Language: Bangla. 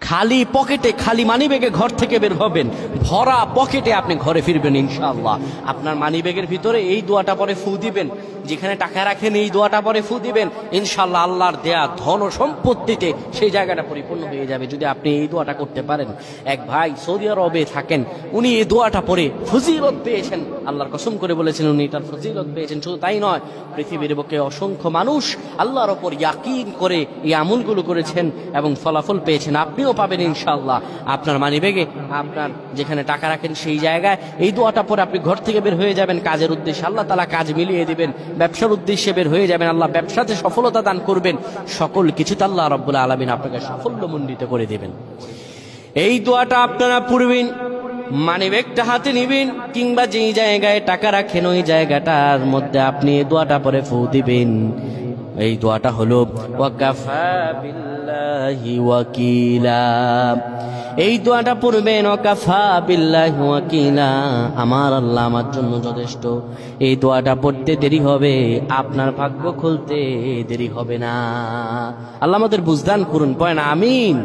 খালি পকেটে, খালি মানিব্যাগে ঘর থেকে বের হবেন, ভরা পকেটে আপনি ঘরে ফিরবেন ইনশাআল্লাহ। আপনার মানিব্যাগের ভিতরে এই দোয়াটা পরে ফু দিবেন, যেখানে টাকা রাখেন এই দোয়াটা পরে ফু দিবেন, ইনশাআল্লাহ আল্লাহর দেয়া ধন ও সম্পত্তিতে সেই জায়গাটা পরিপূর্ণ হয়ে যাবে যদি আপনি এই দোয়াটা করতে পারেন। এক ভাই সৌদি আরবে থাকেন, উনি এই দোয়াটা পরে ফজিলত পেয়েছেন, আল্লাহর কসম করে বলেছেন উনি এটার ফজিলত পেয়েছেন। শুধু তাই নয়, পৃথিবীর বুকে অসংখ্য মানুষ আল্লাহর ওপর ইয়াকিন করে এই আমলগুলো করেছেন এবং ফলাফল পেয়েছেন। আপনিও পাবেন ইনশাআল্লাহ। আপনার মানিব্যাগে, আপনার যেখানে টাকা রাখেন সেই জায়গায় এই দোয়াটা পরে আপনি ঘর থেকে বের হয়ে যাবেন কাজের উদ্দেশ্যে, আল্লাহ তাআলা কাজ মিলিয়ে দিবেন। ব্যবসার উদ্দেশ্যে বের হয়ে যাবেন, আল্লাহ ব্যবসাতে সফলতা দান করবেন। সকল কিছুতে আল্লাহ রাব্বুল আলামিন আপনাকে সাফল্যমণ্ডিত করে দিবেন। এই দোয়াটা আপনারা পড়বেন, মানিব্যাগটা হাতে নিবেন, কিংবা যেই জায়গায় টাকা রাখেন ওই জায়গাটার মধ্যে আপনি এই দোয়াটা পরে ফু দিবেন। এই দোয়াটা হলো ওয়াকাফা বিল্লাহি ওয়াকিলা। এই দোয়াটা পড়বেন, ওয়াকাফা বিল্লাহি ওয়াকিলা, আমার আল্লাহ আমার জন্য যথেষ্ট। এই দোয়াটা পড়তে দেরি হবে, আপনার ভাগ্য খুলতে দেরি হবে না। আল্লাহ আমাদের বুঝদান করুন, পড়েন আমিন।